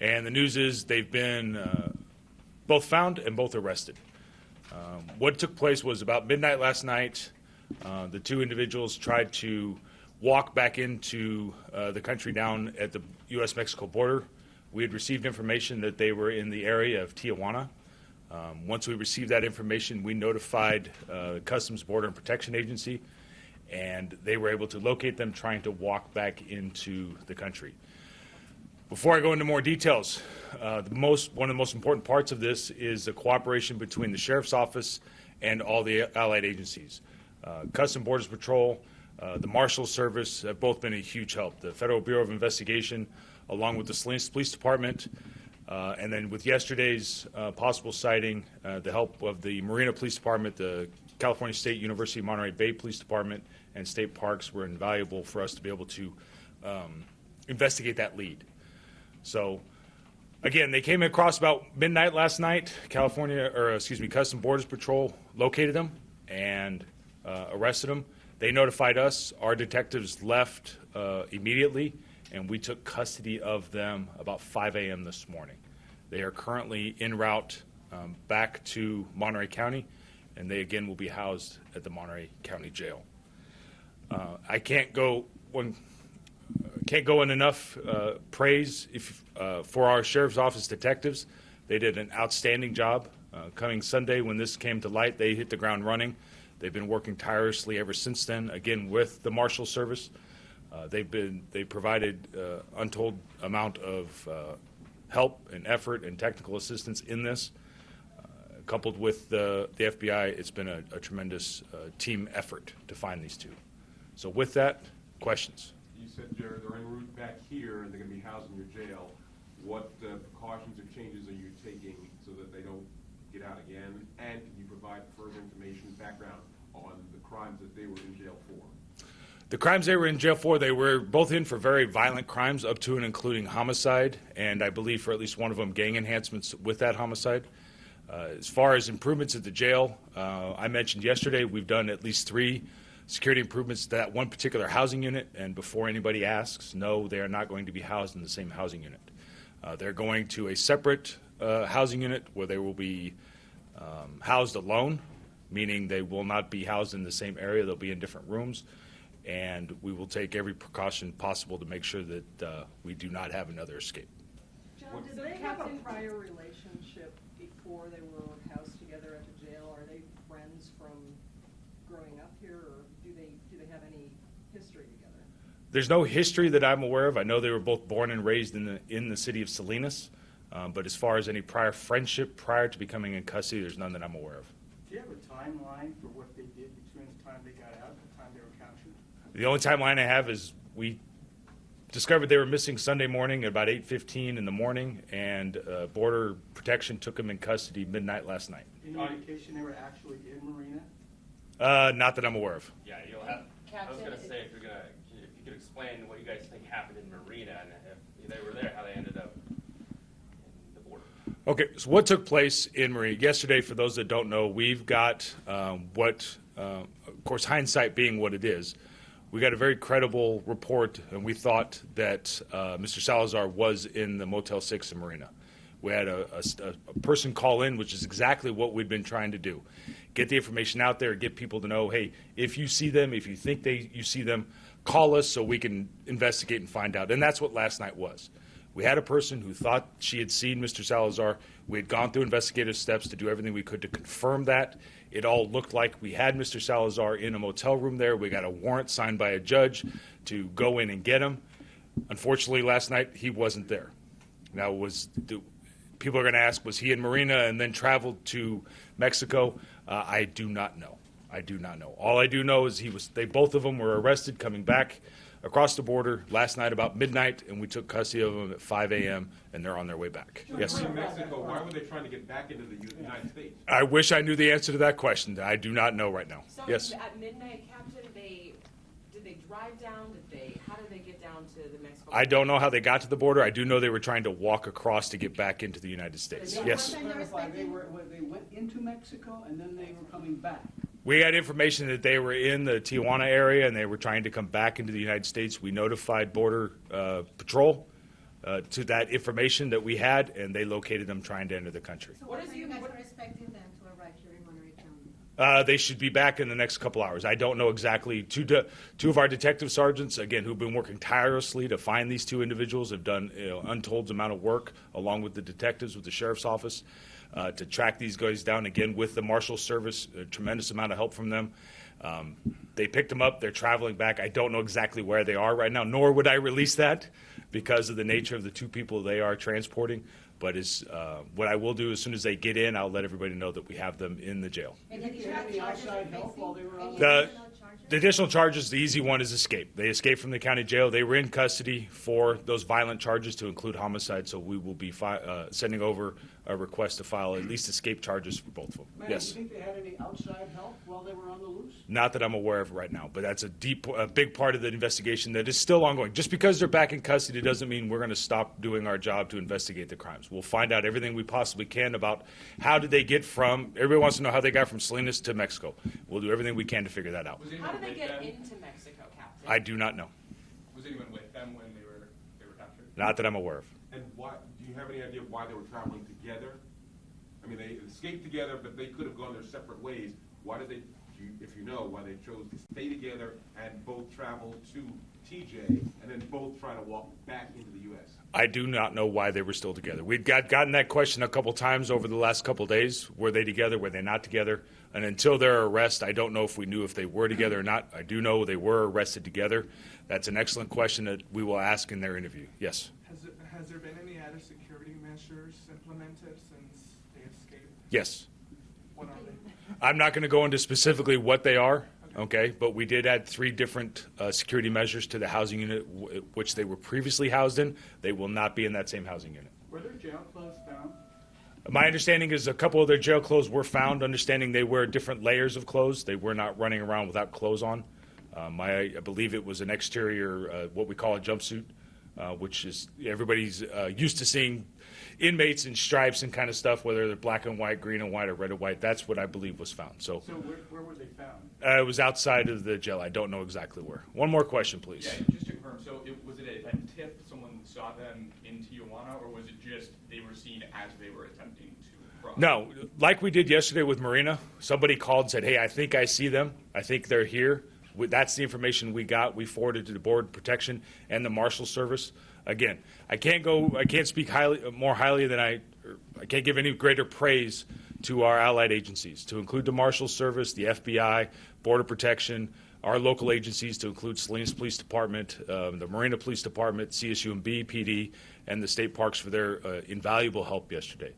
And the news is they've been both found and both arrested. What took place was about midnight last night. The two individuals tried to walk back into the country down at the U.S.-Mexico border. We had received information that they were in the area of Tijuana. Once we received that information, we notified Customs Border and Protection Agency, and they were able to locate them trying to walk back into the country. Before I go into more details, one of the most important parts of this is the cooperation between the Sheriff's Office and all the allied agencies. Customs Borders Patrol, the Marshal Service have both been a huge help. The Federal Bureau of Investigation, along with the Salinas Police Department, and then with yesterday's possible sighting, the help of the Marina Police Department, the California State University Monterey Bay Police Department, and state parks were invaluable for us to be able to investigate that lead. So, again, they came across about midnight last night. Customs Borders Patrol located them and arrested them. They notified us. Our detectives left immediately, and we took custody of them about 5 a.m. this morning. They are currently en route back to Monterey County, and they again will be housed at the Monterey County Jail. I can't go in enough praise for our Sheriff's Office detectives. They did an outstanding job. Coming Sunday, when this came to light, they hit the ground running. They've been working tirelessly ever since then, again with the Marshal Service. They provided untold amount of help and effort and technical assistance in this. Coupled with the FBI, it's been a tremendous team effort to find these two. So with that, questions? You said they're en route back here and they're going to be housed in your jail. What precautions or changes are you taking so that they don't get out again? And can you provide further information, background on the crimes that they were in jail for? The crimes they were in jail for, they were both in for very violent crimes, up to and including homicide, and I believe for at least one of them, gang enhancements with that homicide. As far as improvements at the jail, I mentioned yesterday we've done at least 3 security improvements to that one particular housing unit, and before anybody asks, no, they are not going to be housed in the same housing unit. They're going to a separate housing unit where they will be housed alone, meaning they will not be housed in the same area. They'll be in different rooms, and we will take every precaution possible to make sure that we do not have another escape. John, did they have a prior relationship before they were housed together at the jail? Are they friends from growing up here, or do they have any history together? There's no history that I'm aware of. I know they were both born and raised in the city of Salinas, but as far as any prior friendship prior to becoming in custody, there's none that I'm aware of. Do you have a timeline for what they did between the time they got out and the time they were captured? The only timeline I have is we discovered they were missing Sunday morning at about 8:15 in the morning, and Border Protection took them in custody midnight last night. Any indication they were actually in Marina? Not that I'm aware of. Yeah, you'll have. Captain, I was going to say if you could explain what you guys think happened in Marina and if they were there, how they ended up in the border. Okay, so what took place in Marina yesterday? For those that don't know, we've got of course, hindsight being what it is. We got a very credible report, and we thought that Mr. Salazar was in the Motel 6 in Marina. We had a person call in, which is exactly what we've been trying to do. Get the information out there, get people to know, hey, if you see them, if you think you see them, call us so we can investigate and find out. And that's what last night was. We had a person who thought she had seen Mr. Salazar. We had gone through investigative steps to do everything we could to confirm that. It all looked like we had Mr. Salazar in a motel room there. We got a warrant signed by a judge to go in and get him. Unfortunately, last night he wasn't there. Now, people are going to ask, was he in Marina and then traveled to Mexico? I do not know. I do not know. All I do know is both of them were arrested coming back across the border last night about midnight, and we took custody of them at 5 a.m., and they're on their way back. Yes? In Mexico, why were they trying to get back into the United States? I wish I knew the answer to that question. I do not know right now. So yes? At midnight, Captain, did they drive down? How did they get down to the Mexico? I don't know how they got to the border. I do know they were trying to walk across to get back into the United States. Yes? They went into Mexico, and then they were coming back. We had information that they were in the Tijuana area and they were trying to come back into the United States. We notified Border Patrol. to that information that we had, and they located them trying to enter the country. So What what is are you you- guys what- are expecting them to arrive here in Monterey County? They should be back in the next couple hours. I don't know exactly. Two of our detective sergeants, again, who've been working tirelessly to find these two individuals, have done untold amount of work along with the detectives with the sheriff's office to track these guys down. Again, with the marshal service, a tremendous amount of help from them. They picked them up. They're traveling back. I don't know exactly where they are right now, nor would I release that because of the nature of the two people they are transporting. But what I will do as soon as they get in, I'll let everybody know that we have them in the jail. Any think they had any outside help while they were on The- additional charges? The additional charges, the easy one is escape. They escaped from the county jail. They were in custody for those violent charges to include homicide, so we will be sending over a request to file at least escape charges for both of them. Man, Yes. do you think they had any outside help while they were on the loose? Not that I'm aware of right now, but that's a big part of the investigation that is still ongoing. Just because they're back in custody doesn't mean we're going to stop doing our job to investigate the crimes. We'll find out everything we possibly can about how did they get from, everybody wants to know how they got from Salinas to Mexico. We'll do everything we can to figure that out. Was How anyone did they with get them? into Mexico, Captain? I do not know. Was anyone with them when they were captured? Not that I'm aware of. And why, do you have any idea why they were traveling together? I mean, they escaped together, but they could have gone their separate ways. Why did they, if you know, why they chose to stay together and both travel to TJ and then both try to walk back into the U.S.? I do not know why they were still together. We've gotten that question a couple times over the last couple days. Were they together? Were they not together? And until their arrest, I don't know if we knew if they were together or not. I do know they were arrested together. That's an excellent question that we will ask in their interview. Yes. Has there been any added security measures implemented since they escaped? Yes. What are they? I'm not going to go into specifically what they are, okay? But we did add 3 different security measures to the housing unit which they were previously housed in. They will not be in that same housing unit. Were there jail clothes found? My understanding is a couple of their jail clothes were found, understanding they wear different layers of clothes. They were not running around without clothes on. I believe it was an exterior, what we call a jumpsuit, which is everybody's used to seeing inmates in stripes and kind of stuff, whether they're black and white, green and white, or red and white. That's what I believe was found. So So where were they found? it was outside of the jail. I don't know exactly where. One more question, please. Yeah, just to confirm, so was it a tip, someone saw them in Tijuana, or was it just they were seen as they were attempting to cross? No, like we did yesterday with Marina, somebody called and said, hey, I think I see them. I think they're here. That's the information we got. We forwarded to the Board of Protection and the Marshal Service. Again, I can't speak more highly than I can't give any greater praise to our allied agencies, to include the Marshal Service, the FBI, Border Protection, our local agencies, to include Salinas Police Department, the Marina Police Department, CSUMB, PD, and the state parks for their invaluable help yesterday.